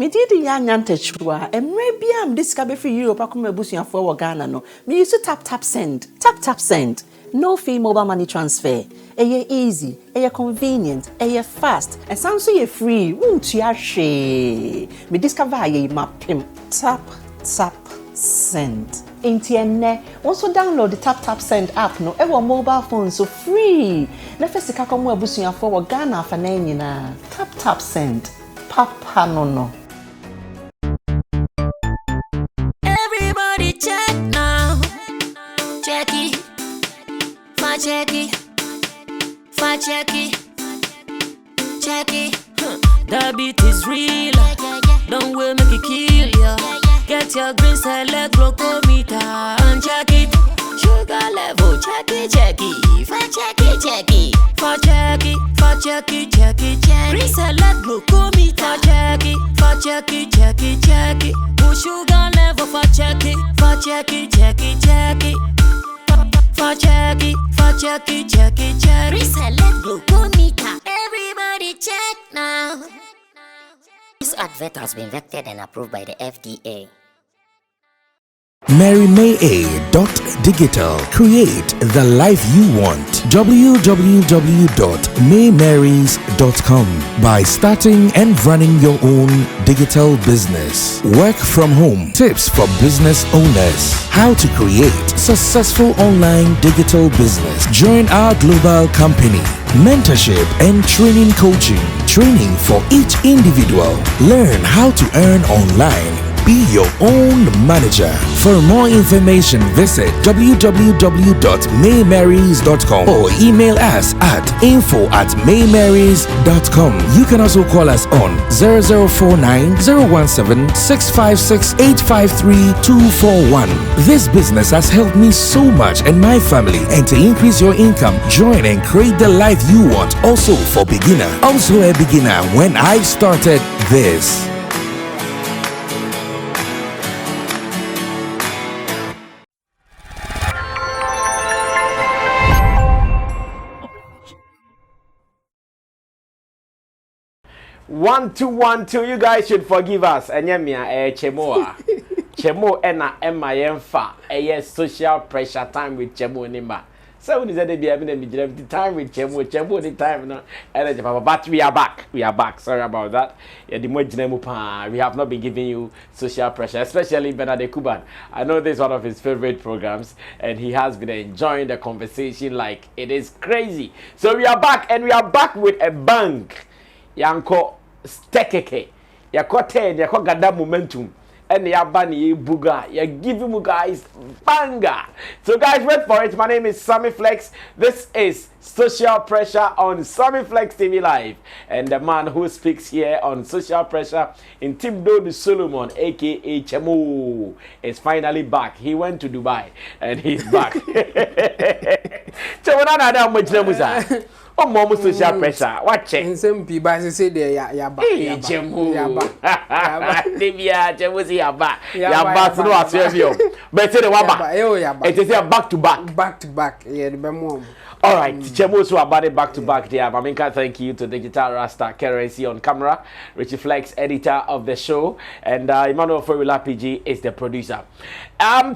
Me did Yanyante Chua, and maybe I'm discovered for you, Pakuma Busia for Ghana. No, me used to tap send. Tap send. No fee mobile money transfer. Eye easy, eye convenient, eye fast, and sounds so free. Won't you share? Me discover ye map pim. Tap send. Intienne, also download the tap send app no ever mobile phone so free. Nefesi kakomu Busia for Ghana for na. Tap send. Papa no. Everybody check now. Check it. Check it. The beat is real. Don't wait, make it kill ya. Get your green select glucometer and check it. Sugar level, check it. Check it. Green select glucometer. Check it. Push sugar level for check it. Check it. Reselect glucometer. Everybody check now. This advert has been vetted and approved by the FDA. MaryMay.digital. Create the life you want. www.maymarys.com. By starting and running your own digital business. Work from home. Tips for business owners. How to create successful online digital business. Join our global company. Mentorship and training coaching. Training for each individual. Learn how to earn online. Be your own manager. For more information, visit www.maymarys.com or email us at info@maymarys.com. You can also call us on 0049 017 656 853 241. This business has helped me so much and my family, and to increase your income, join and create the life you want. Also for beginner. Also a beginner when I started this. One, two. You guys should forgive us. Enyemia Chemoa. Chemo ena MIMFA. Social pressure time with Chemo Nimba. So when is that be having the time with Chemo the time now? But we are back. Sorry about that. We have not been giving you social pressure, especially Bernard Kuban. I know this is one of his favorite programs, and he has been enjoying the conversation like it is crazy. So we are back, and we are back with a bang. Yanko stekeke yako 10 yako gada momentum and yabani buga you give you guys banger. So guys, wait for it. My name is Sammy Flex. This is Social Pressure on Sammy Flex TV Live, and the man who speaks here on Social Pressure in Timdo Solomon aka Chemo is finally back. He went to Dubai and he's back. So Mom social pressure. Watch it. Some people say they yaba. Livia, Jemusi yaba. Yaba no asebio. But say the waba. It is a back to back. Back to back. Yeah, the mom. All right, Chemosu about it back to back there. Maminka, thank you to Digital Rasta Currency on camera, Richie Flex, editor of the show, and Emmanuel Forwila PG is the producer.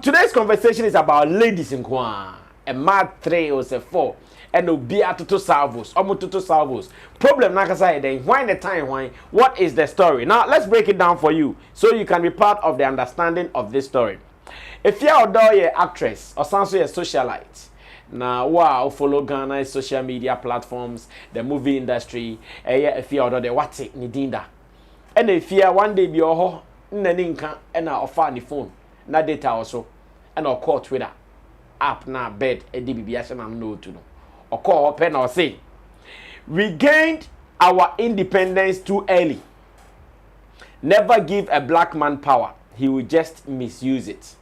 Today's conversation is about ladies in Kwan. A mad 3 or 4. And no be at to salvos, almost to salvos. Problem nakasa then why the time why? What is the story? Now let's break it down for you so you can be part of the understanding of this story. If you are an actress or some sort of socialite, now wow, follow Ghana's social media platforms, the movie industry, if you are the what's it nidinda. And if you are one day be your naninka and offer the phone, na data also, and or call Twitter, app na bed, a DBBS and I'm no to know. Or call open or say, we gained our independence too early. Never give a black man power. He will just misuse it.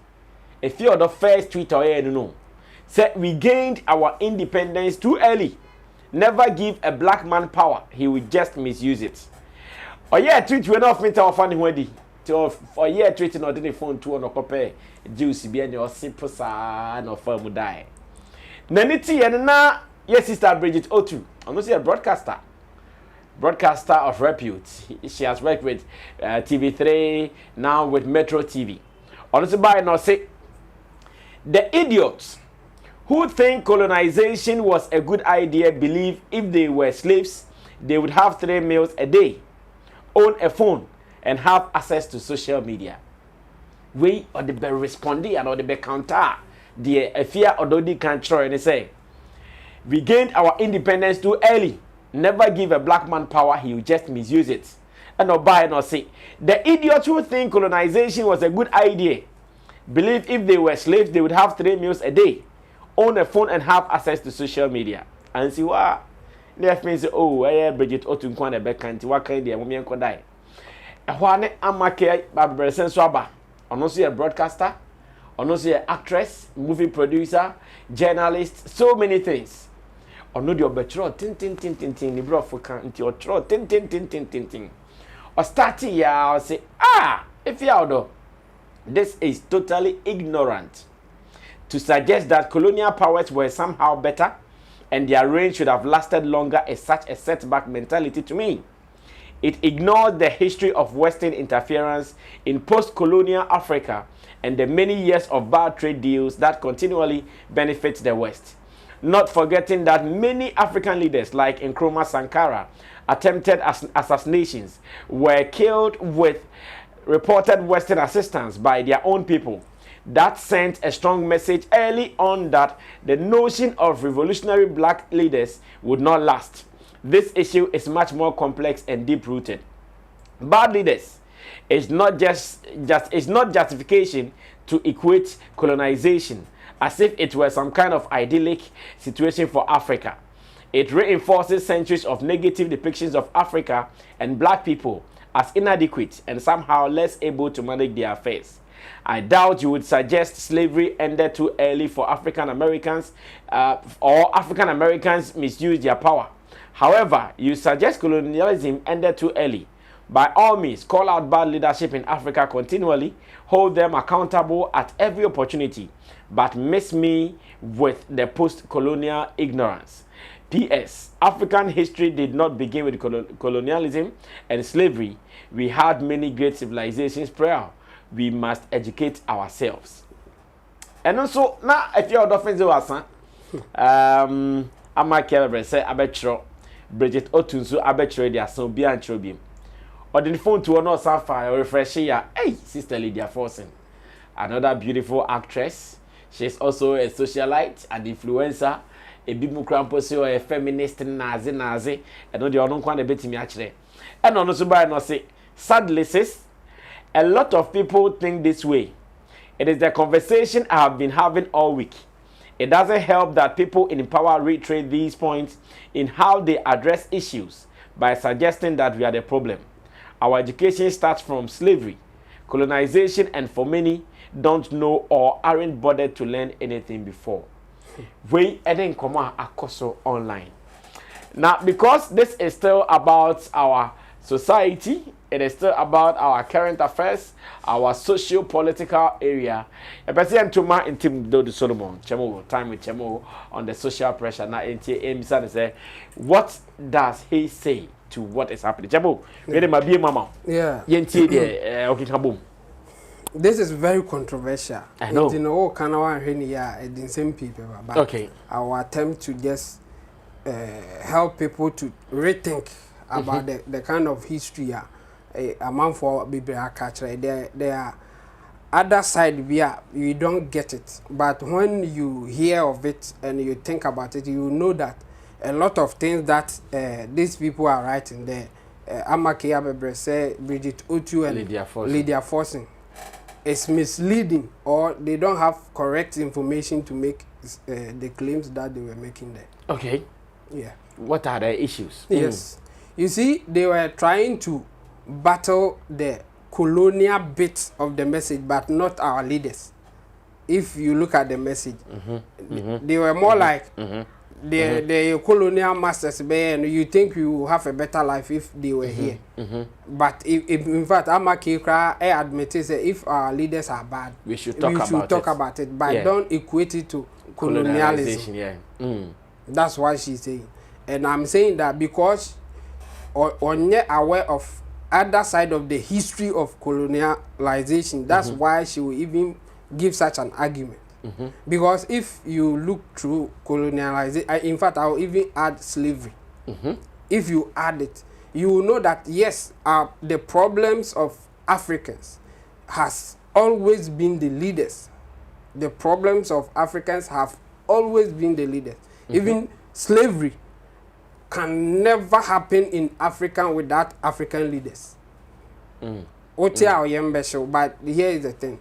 If you're the first tweet or no, say we gained our independence too early. Never give a black man power. He will just misuse it. Or yeah, tweet we enough meter of funny wedi. For yeah, tweeting or the phone to no compare juicy be any or simple sa no firm die. Naniti and na yes, sister Bridget Otoo. I'm not a broadcaster. broadcaster of repute. She has worked with TV3, now with Metro TV. Honestly, by now say, the idiots who think colonization was a good idea believe if they were slaves, they would have 3 meals a day, own a phone, and have access to social media. We or the be responding and or the be counter the Efia or the control and they say, we gained our independence too early. Never give a black man power, he will just misuse it. And no buy and no say. The idiots who think colonization was a good idea believe if they were slaves, they would have 3 meals a day, own a phone, and have access to social media. And see what? They say, oh, Bridget, Otoo, what kind of woman could die? A one amake Abebrese swaba. Honestly, a broadcaster, honestly, an actress, movie producer, journalist, so many things. Ono di obetro tin ni bro for kan nti otro tin. O start ya say Efia odo. This is totally ignorant. To suggest that colonial powers were somehow better and their reign should have lasted longer is such a setback mentality to me. It ignores the history of Western interference in post-colonial Africa and the many years of bad trade deals that continually benefit the West. Not forgetting that many African leaders like Nkrumah Sankara attempted assassinations were killed with reported Western assistance by their own people. That sent a strong message early on that the notion of revolutionary black leaders would not last. This issue is much more complex and deep-rooted. Bad leaders is not justification to equate colonization as if it were some kind of idyllic situation for Africa. It reinforces centuries of negative depictions of Africa and black people as inadequate and somehow less able to manage their affairs. I doubt you would suggest slavery ended too early for African Americans or African Americans misused their power. However, you suggest colonialism ended too early. By all means, call out bad leadership in Africa continually, hold them accountable at every opportunity, but miss me with the post-colonial ignorance. P.S. African history did not begin with colonialism and slavery. We had many great civilizations prior. We must educate ourselves. And also, now, if you're offensive, I'm Abebrese, Abebrese, Bridget, Otoo, so Abebrese, their son, be and Trobim. Or the phone to another sapphire, refresh here. Hey, Sister Lydia Forson, another beautiful actress. She's also a socialite, an influencer, a bibu cramposi or a feminist nazi, and no the other one a bit me actually. And also by no say, sadly, sis, a lot of people think this way. It is the conversation I have been having all week. It doesn't help that people in power reiterate these points in how they address issues by suggesting that we are the problem. Our education starts from slavery, colonization, and for many, don't know or aren't bothered to learn anything before. We didn't come out online. Now, because this is still about our society, it is still about our current affairs, our socio-political area. A person to my intim do the Solomon, Chemo, time with Chemo on the social pressure. Now, say, what does he say to what is happening? Chemo, get him a beer, mama. Yeah. Okay, kaboom. This is very controversial. I know. You know, can I the same people, but okay. Our attempt to just help people to rethink about the kind of history a man for Abebrese. There are other side where you don't get it, but when you hear of it and you think about it, you know that a lot of things that these people are writing there, Abebrese, Bridget, Otoo, and Lydia Forson, is misleading, or they don't have correct information to make the claims that they were making there. Okay. Yeah. What are the issues? Yes. You see, they were trying to battle the colonial bit of the message, but not our leaders. If you look at the message, they were more like the colonial masters, and you think you will have a better life if they were here. But if in fact, Amakekra admitted that if our leaders are bad, we should talk about it. But don't equate it to colonialism. Yeah. That's what she's saying. And I'm saying that because or not aware of other side of the history of colonialization. That's why she will even give such an argument. Because if you look through colonialization, in fact, I will even add slavery. If you add it, you will know that yes, the problems of Africans has always been the leaders. The problems of Africans have always been the leaders. Even slavery can never happen in Africa without African leaders. But here is the thing.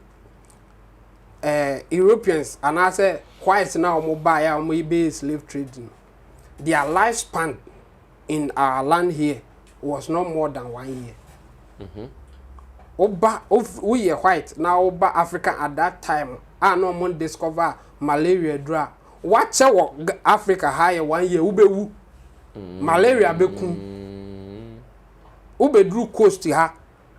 Europeans and I say whites now buy slave trading. Their lifespan in our land here was not more than 1 year. We are white now over Africa at that time. I no more discover malaria draw. Watch Africa higher 1 year ube malaria bekum ube drew coast to her.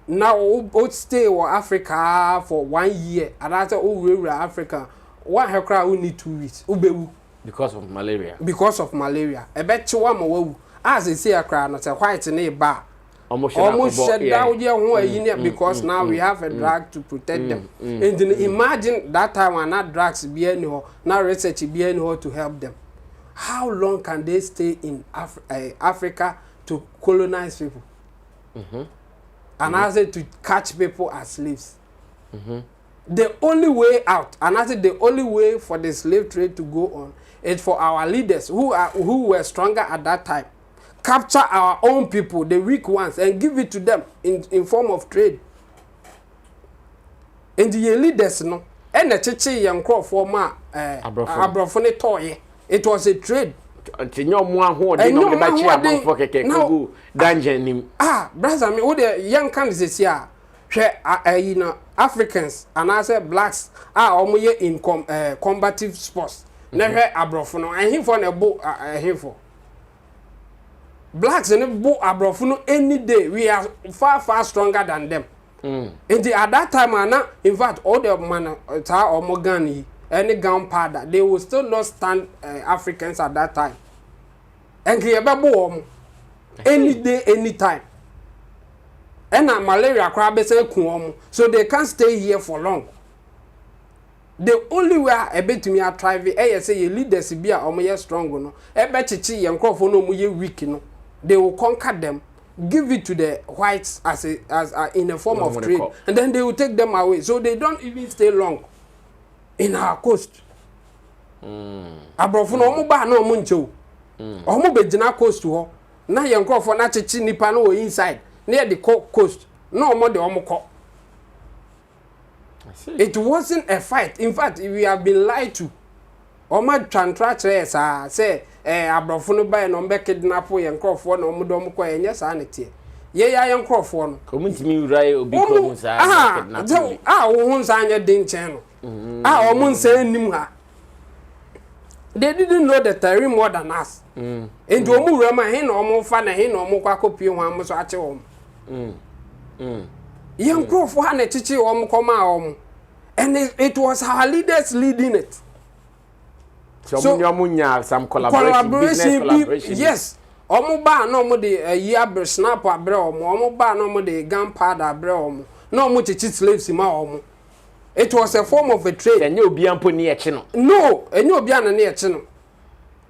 Now stay in Africa for 1 year and after we Africa what her crowd we need 2 weeks ube because of malaria. Because of malaria. I bet you one more as they say a crowd not a white in a bar. Almost shut down here because now we have a drug to protect them. And then imagine that time when not drugs be anyhow, now research be anyhow to help them. How long can they stay in Africa to colonize people? And I said to catch people as slaves. The only way out, and I said the only way for the slave trade to go on is for our leaders who were stronger at that time. Capture our own people, the weak ones, and give it to them in form of trade. And the leaders, no, and the chichi young crop for ma abrofone toy. It was a trade. Brother, me what the young candidates here, you know, Africans and I say blacks are almost in combative sports. Never abrofono, and him for a boat, him for. Blacks and both abroad any day. We are far stronger than them. And at that time, in fact, all the man or Mogani, any gunpowder, they will still not stand Africans at that time. And he any day, any time. And malaria crab so they can't stay here for long. The only way I bet me are thriving, say you leaders be a strong no. I bet chichi and crop no weak no. They will conquer them, give it to the whites as in a form of trade, and then they will take them away. So they don't even stay long in our coast. Abrofo no mo ba na mo nchew. Omo be gina coast ho. Na ye nkofo na chichi nipa no inside. Near the coast. No omo de omo ko. It wasn't a fight. In fact, we have been lied to. Omo trantratress say abrofo no buy no be kidnap ye nkrofo na omo do omo ko enye sa na tie ye ya ye nkrofo no community urai obi ko mu sa kidnap wo hu sa anya din chen no omo nsa nim ha they didn't know the terrain more than us and omo rama he na omo fa na he na omo kwa kopie ho am so ache omo ye nkrofo ha na chichi omo koma omo and it was our leaders leading it. So some collaboration, collaboration. Yes. Omo ba no mo de year snap abre omo ba no mo de gunpowder abre omo. No mo chichi slaves ma omo. It was a form of a trade. Enye obi ampo ni eche no. No, enye obi an na eche no.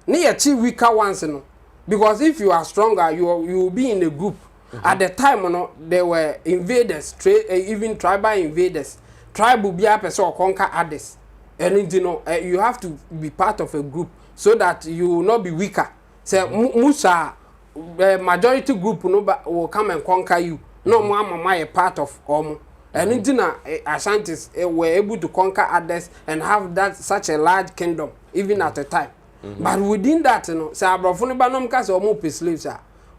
Na eche weaker ones no. Because if you are stronger, you will be in a group. At the time no, there were invaders, even tribal invaders. Tribe will be a person or conquer others. And you know, you have to be part of a group so that you will not be weaker. Say Musa, majority group will come and conquer you. No more mama a part of and you know, Ashantis were able to conquer others and have that such a large kingdom even at the time. But within that, you know, say abrofo ba no mka say omo slaves.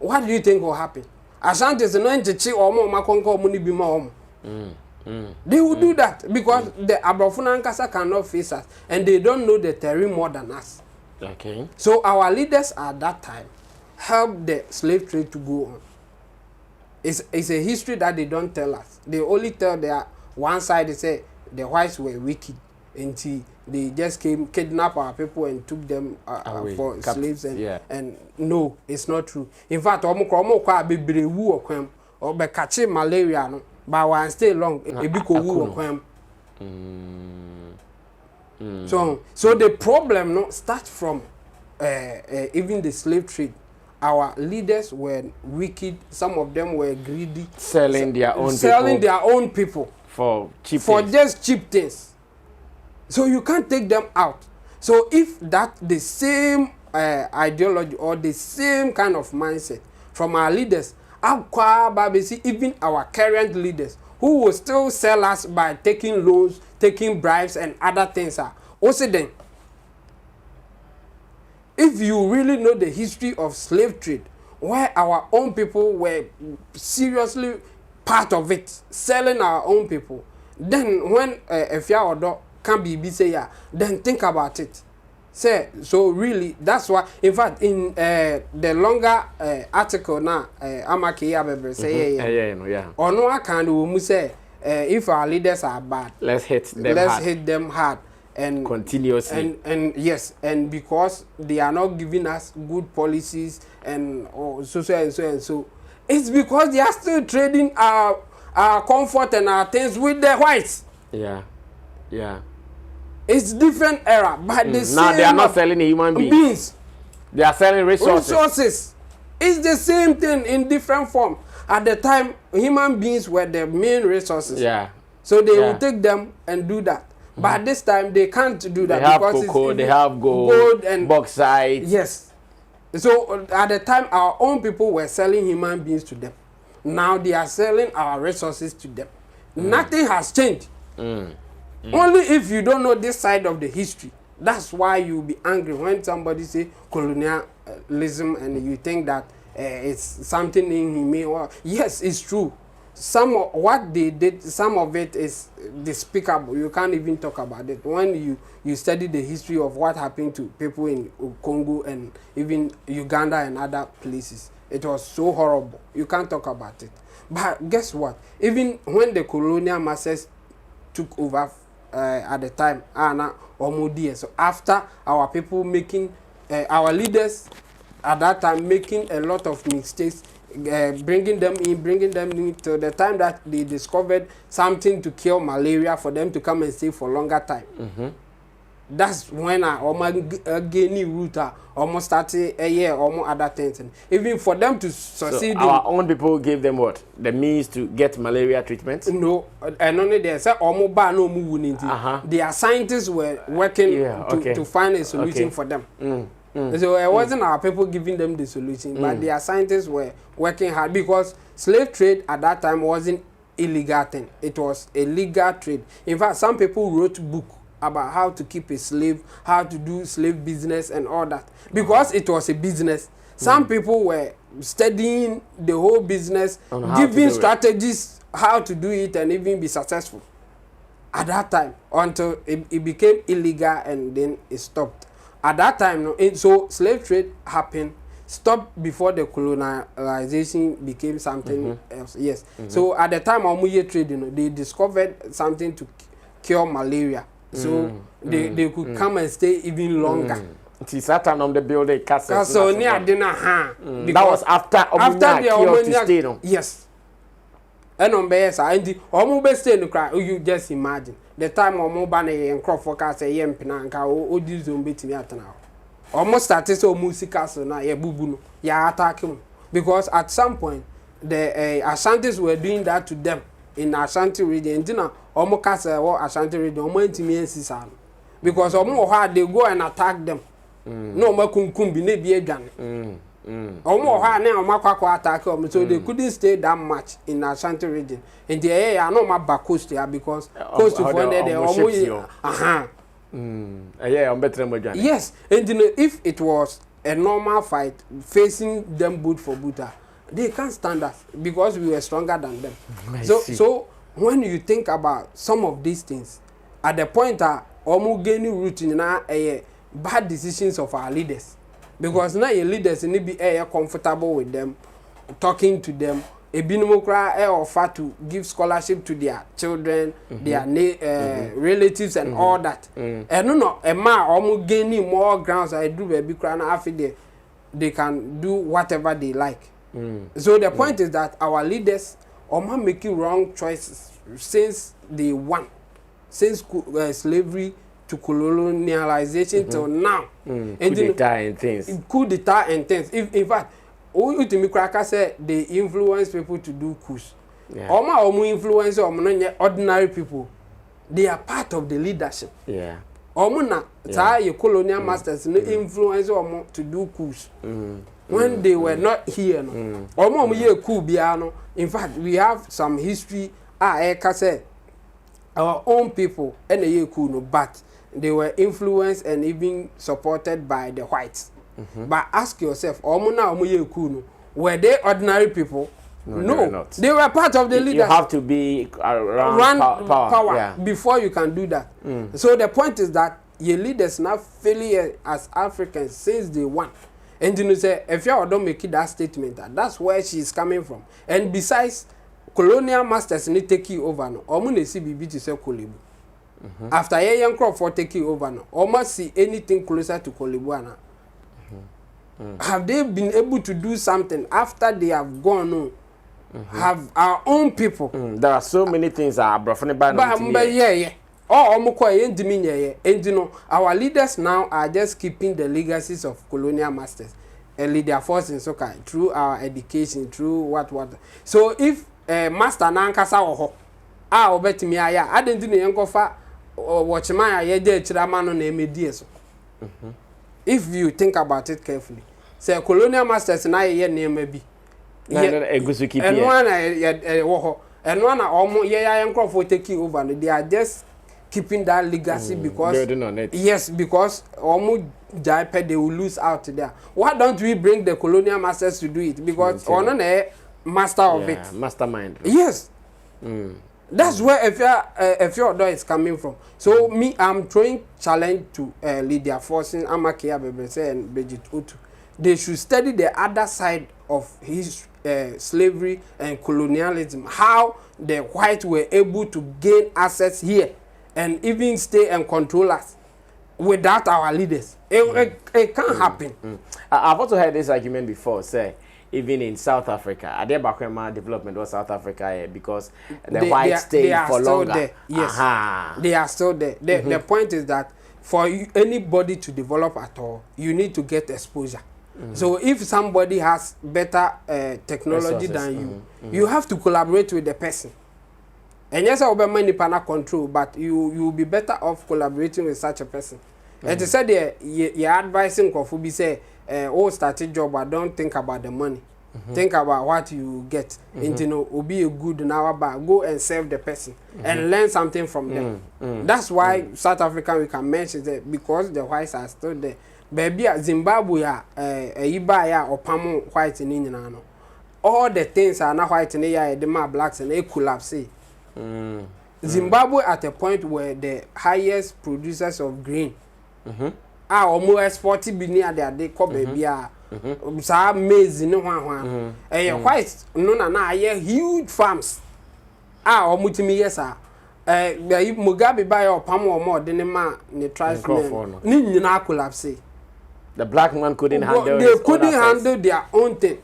What do you think will happen? Ashantis no enchichi omo ma conquer omo ni bi ma omo. They will do that because the Abrofuna Nkasa cannot face us and they don't know the terrain more than us. Okay. So our leaders at that time helped the slave trade to go on. It's a history that they don't tell us. They only tell their one side. They say the whites were wicked and they just came, kidnap our people and took them for slaves. And no, it's not true. In fact, omo kwa Abebrese wu okwam or be catch malaria no, but one stay long e bi ko wu okwam. So the problem no starts from even the slave trade. Our leaders were wicked. Some of them were greedy, selling their own people for cheap just cheap things. So you can't take them out. So if that the same ideology or the same kind of mindset from our leaders, even our current leaders who will still sell us by taking loans, taking bribes and other things are also then. If you really know the history of slave trade, where our own people were seriously part of it, selling our own people, then when Efia Odo can be say yeah, then think about it. Say so really that's why in fact in the longer article now Amaki Abebrese say yeah. Or no I can say if our leaders are bad, let's hit them hard. And continuously and yes, and because they are not giving us good policies and so it's because they are still trading our comfort and our things with the whites. Yeah It's different era, but the same. Now they are not selling human beings. They are selling resources. It's the same thing in different form. At the time, human beings were the main resources. So they will take them and do that. But this time they can't do that. They have cocoa, they have gold and bauxite. Yes. So at the time, our own people were selling human beings to them. Now they are selling our resources to them. Nothing has changed. Only if you don't know this side of the history. That's why you'll be angry when somebody say colonialism and you think that it's something inhumane. Well, yes, it's true. Some of what they did, some of it is despicable. You can't even talk about it. When you study the history of what happened to people in Congo and even Uganda and other places, it was so horrible. You can't talk about it. But guess what? Even when the colonial masters took over at the time, so after our people making, our leaders at that time making a lot of mistakes, bringing them in to the time that they discovered something to cure malaria for them to come and stay for longer time. That's when I gain route almost started a year almost other things. And even for them to succeed, so our own people gave them what? The means to get malaria treatment? No, and only they said almost no move. Their scientists were working to find a solution for them. So it wasn't our people giving them the solution, but their scientists were working hard because slave trade at that time wasn't illegal thing. It was a legal trade. In fact, some people wrote book about how to keep a slave, how to do slave business and all that. Because it was a business. Some people were studying the whole business, giving strategies how to do it and even be successful. At that time, until it became illegal and then it stopped. At that time, so slave trade happened, stopped before the colonization became something else. Yes. So at the time of trade, they discovered something to cure malaria. So they could come and stay even longer. Satan on the building castle near dinner. That was after the yes. And on base, and almost stay in the crowd. You just imagine the time of mobile and crop forecast a yam pinanka or this on betting at now. Almost started so music castle now, yeah, boo, yeah, attack him. Because at some point, the Ashantis were doing that to them in Ashanti region. Dinner, almost castle or Ashanti region, almost intimate because almost hard they go and attack them. No, Makumbi, maybe a gun. So they couldn't stay that much in Ashanti region. And the area are not my back coast there because close to 400 they almost yes, and you know, if it was a normal fight facing them boot for booter, they can't stand us because we were stronger than them. So when you think about some of these things, at the point almost gaining root in bad decisions of our leaders. Because now your leaders need to be comfortable with them, talking to them, ebinimo kra offer to give scholarship to their children, their relatives and all that. And no ma omo gaining more grounds I do baby kra na afide they can do whatever they like. So the point is that our leaders are making wrong choices since they won, since slavery to colonialization till now. Coup d'etat and things. Coup d'etat and things. In fact, Ultimate Cracker said they influence people to do coups. Omo influence ordinary people. They are part of the leadership. Yeah. Omo na your colonial masters no influence omo to do coups. When they were not here, no. Omo ye coup biano. In fact, we have some history. Say our own people and the ye coup no, but they were influenced and even supported by the whites. But ask yourself, omo na omo ye coup no, were they ordinary people? No, they were part of the leadership. You have to be around power. Before you can do that. So the point is that your leaders now failure as Africans since day one. And you know say if you don't make it that statement, that's where she is coming from. And besides, colonial masters need take you over no. Omo na see bibi to say Kolebu. After a young crop for take you over no, omo see anything closer to Kolebu ana. Have they been able to do something after they have gone? No. Have our own people. There are so many things that are broken by yeah. Oh, and you know, our leaders now are just keeping the legacies of colonial masters and Lydia Forson Soka through our education, through what. So if master nankasa oho, obetimi aya, I didn't know yankofa watch my ye chiramano na emedieso. If you think about it carefully, say colonial masters na ye name be. And one almost take over. They are just keeping that legacy because building on it. Yes, because almost they will lose out there. Why don't we bring the colonial masters to do it? Because on a master of it, mastermind. Yes, that's where Efia is coming from. So me, I'm throwing challenge to Lydia Forson, Abebrese, and Bridget Otoo. They should study the other side of his slavery and colonialism, how the whites were able to gain access here and even stay and control us without our leaders. It can't happen. I've also heard this argument before, say, even in South Africa, Abebrese development was South Africa because the whites stayed for longer. There. Yes, they are still there. The point is that for anybody to develop at all, you need to get exposure. So if somebody has better technology than you, you have to collaborate with the person. And yes, I will be panel control, but you will be better off collaborating with such a person. And to say you're advising Kofubi say, start a job, but don't think about the money. Think about what you get. And you know, will be a good now, but go and serve the person and learn something from them. That's why South Africa we can mention that because the whites are still there. Baby Zimbabwe Iba or Pamo white in Indian. All the things are not white in the the blacks and they collapse. Zimbabwe at a point where the highest producers of grain are almost 40 billion they call baby maize no one. White no na huge farms almost me yes Mugabe buy or Pamo or more than a man the tribesmen ni na collapse. The black man couldn't handle. They couldn't handle their own thing.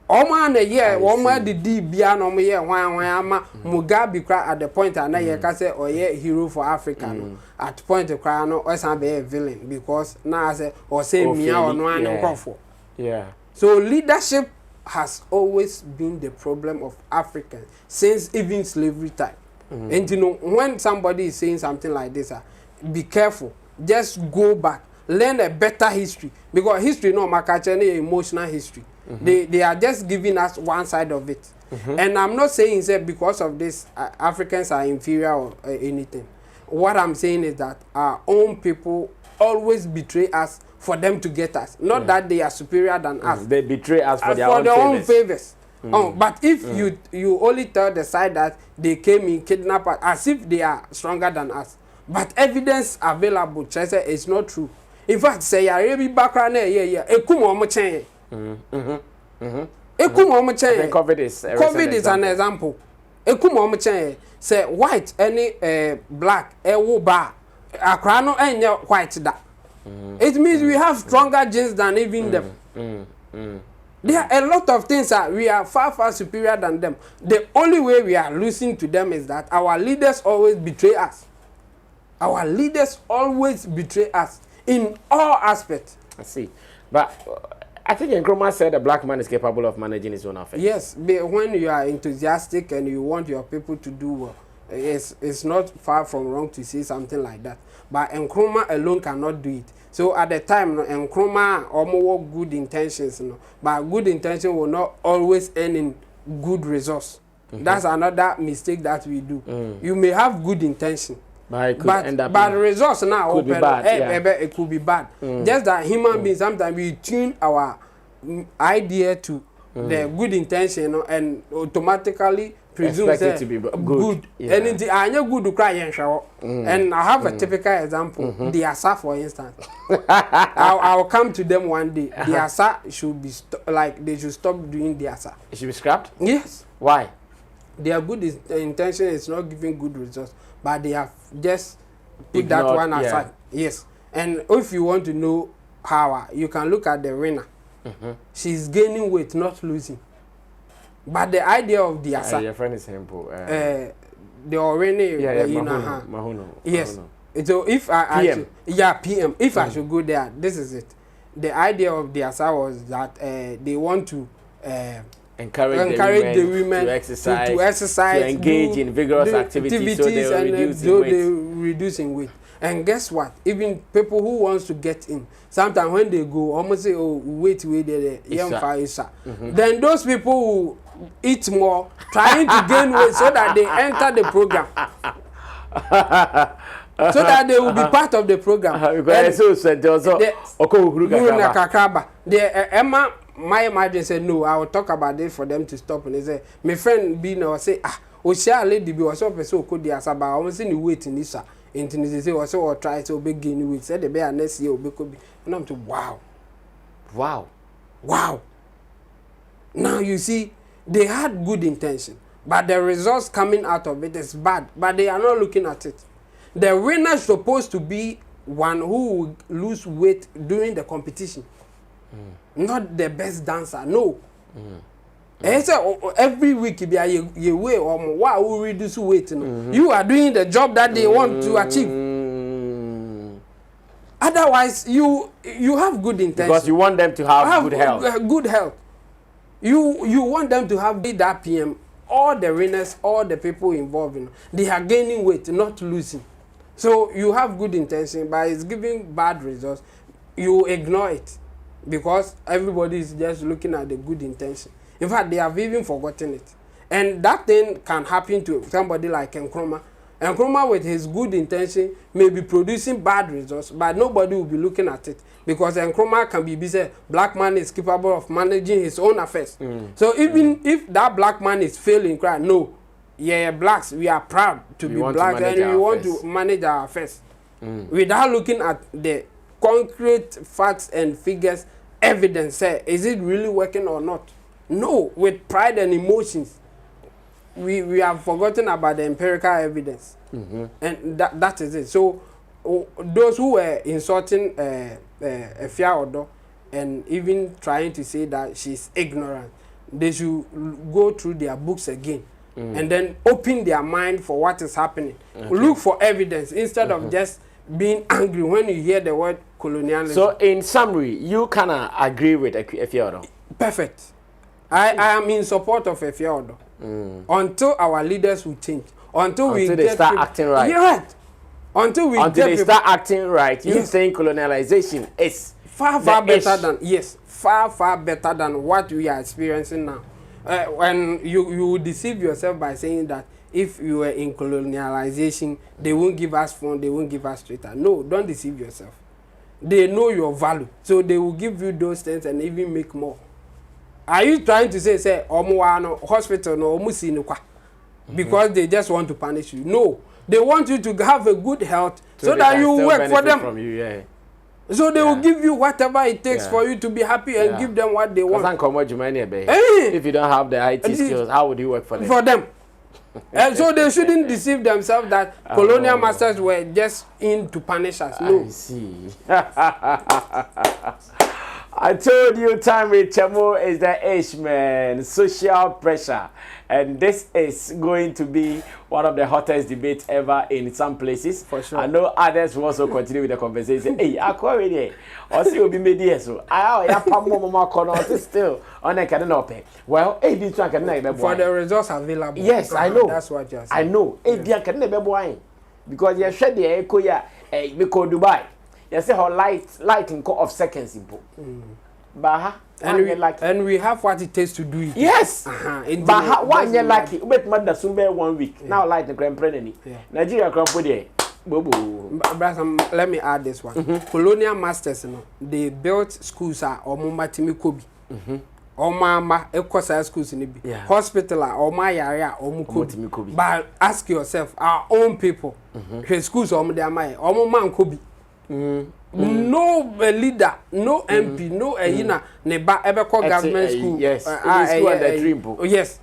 Oman a year, one the D beyond on year, one Mugabe cry at the point and I can say, or yeah, hero for Africa. At point of cry, no, or some be a villain because now I say, or say me or no one for. Yeah. So leadership has always been the problem of Africans since even slavery time. And you know, when somebody is saying something like this, be careful. Just go back, learn a better history because history no makachene emotional history. They are just giving us one side of it. And I'm not saying that because of this Africans are inferior or anything. What I'm saying is that our own people always betray us for them to get us, not that they are superior than us. They betray us for their own favors. But if you only tell the side that they came in kidnap us as if they are stronger than us. But evidence available, Chese, is not true. In fact, say I really background Ekum omo chen. COVID is an example. Ekum omo chen say white any black wo ba akra no enye white da. It means we have stronger genes than even them. There are a lot of things that we are far superior than them. The only way we are losing to them is that our leaders always betray us. Our leaders always betray us in all aspects. I see. But I think Nkrumah said a black man is capable of managing his own affairs. Yes, but when you are enthusiastic and you want your people to do well, it's not far from wrong to say something like that. But Nkrumah alone cannot do it. So at the time, Nkrumah almost good intentions, but good intention will not always end in good results. That's another mistake that we do. You may have good intention, but results now could be bad. It could be bad. Just that human beings sometimes we tune our idea to the good intention and automatically presume it to be good. Yeah. And I know good to cry and I have a typical example. The Asa, for instance. I'll come to them one day. The Asa should be they should stop doing the Asa. It should be scrapped? Yes. Why? Their good intention is not giving good results, but they have just put that one aside. Yeah. Yes. And if you want to know power, you can look at the winner. She's gaining weight, not losing. But the idea of the Asa, your friend is simple. The already, Mahuno. Yes. So if PM. PM. If I should go there, this is it. The idea of the Asa was that they want to encourage the women to exercise, to engage in vigorous activities, so they reduce in weight. And guess what? Even people who wants to get in, sometimes when they go, almost say, "Oh, wait, then those people who eat more, trying to gain weight, so that they enter the program, so that they will be part of the program." Emma, my imagine said, "No, I will talk about this for them to stop." And they say, "My friend, be no say Oshia lady be was so person could the asaba almost in the weight in this." Into say also or try to begin with said the bear next year be and I'm to wow. Now you see they had good intention, but the results coming out of it is bad, but they are not looking at it. The winner is supposed to be one who will lose weight during the competition, not the best dancer. No. Every week you weigh or why will reduce weight. You are doing the job that they want to achieve. Otherwise, you have good intention. Because you want them to have good health. Good health. You want them to have that PM. All the winners, all the people involved in, they are gaining weight, not losing. So you have good intention, but it's giving bad results. You ignore it because everybody is just looking at the good intention. In fact, they have even forgotten it. And that thing can happen to somebody like Nkrumah. Nkrumah, with his good intention, may be producing bad results, but nobody will be looking at it. Because Nkrumah can be busy. Black man is capable of managing his own affairs. So even if that black man is failing, blacks, we are proud to be black and we want to manage our affairs. Without looking at the concrete facts and figures, evidence, is it really working or not? No, with pride and emotions, we have forgotten about the empirical evidence, and that is it. So those who were insulting Efia and even trying to say that she's ignorant, they should go through their books again and then open their mind for what is happening. Look for evidence instead of just being angry when you hear the word colonialism. So in summary, you cannot agree with Efia? Perfect. I am in support of Efia until our leaders will change. Until they start acting right. Yeah, right. Until they start acting right. You think colonialization is far better than what we are experiencing now. When you deceive yourself by saying that if you were in colonialization, they won't give us phone, they won't give us Twitter. No, don't deceive yourself. They know your value, so they will give you those things and even make more. Are you trying to say hospital no omusinukwa because they just want to punish you? No, they want you to have a good health so that you work for them. From you, So they will give you whatever it takes for you to be happy and give them what they want. If you don't have the IT skills, how would you work for them? For them. And so they shouldn't deceive themselves that colonial masters were just in to punish us. No. I see. I told you time with Chamo is the age, man. Social pressure. And this is going to be one of the hottest debates ever in some places. For sure. I know others will also continue with the conversation. Hey, I call it here. Also, you'll be made here. So, I have more corner still on a cannon open. Well, hey, this one can for the results available. Yes, I know. That's what you're saying. I know. Hey, this can never wine. Because you're shedding the echo here. We call Dubai. You say how light in of seconds. Baha. And we have what it takes to do it. Yes. Baha, one year lucky. Wait, mother soon bear 1 week. Now, light the grand prennany. Nigeria grand put Brother, let me add this one. Colonial masters, they built schools or Mumatimi Kobi. Or Mama, Ecosa schools in the hospital or my area or Mukobi. But ask yourself, our own people, schools or Mudamai or Man Kobi. No leader, no MP, no Aina, Neba ever called government school. Yes, yes.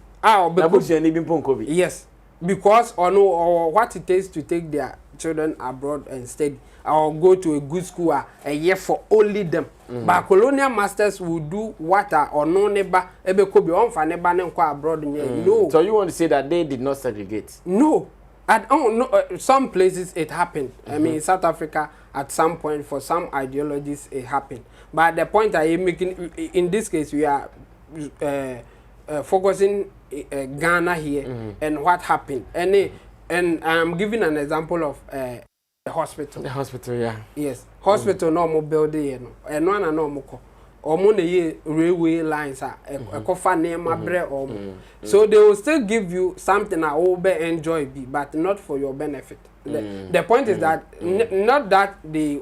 Yes, because or what it takes to take their children abroad and study, or go to a good school a year for only them. But colonial masters will do what or no neighbor ever could be on for neighbor and abroad. No. So you want to say that they did not segregate? No. At some places it happened. I mean, South Africa at some point for some ideologies it happened. But the point I am making in this case we are focusing Ghana here and what happened. And I'm giving an example of the hospital. The hospital, yeah. Yes, hospital no more building and one and no more. Or money railway lines are a name so they will still give you something I will enjoy but not for your benefit. The point is that not that they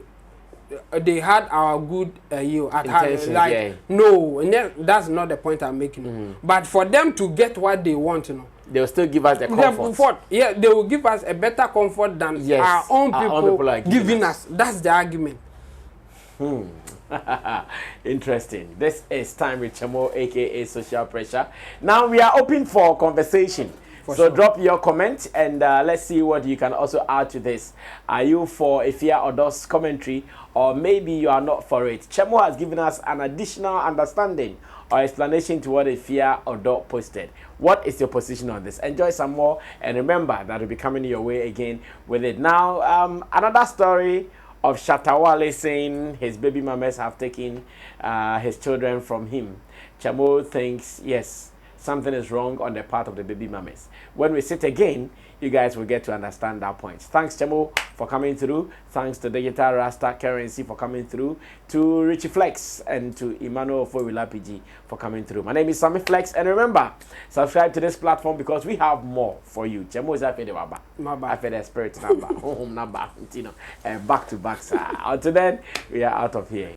had our good you at heart, like no, that's not the point I'm making. But for them to get what they want, they will still give us the comfort. Yeah, they will give us a better comfort than our own people giving us. That's the argument. Interesting. This is Time with Chamo, aka Social Pressure. Now we are open for conversation. So drop your comment and let's see what you can also add to this. Are you for Efia Odo's commentary, or maybe you are not for it? Chamo has given us an additional understanding or explanation to what Efia Odo posted. What is your position on this? Enjoy some more, and remember that will be coming your way again with it. Now, another story of Shatawale saying his baby mamas have taken his children from him. Chamo thinks, yes, something is wrong on the part of the baby mamas. When we sit again, you guys will get to understand that point. Thanks, Chamo, for coming through. Thanks to Digital Rasta Currency for coming through. To Richie Flex and to Emmanuel PG for coming through. My name is Sammy Flex, and remember, subscribe to this platform because we have more for you. Chamo is after the baba. After the spirit number, home number, back to back. Until then, we are out of here.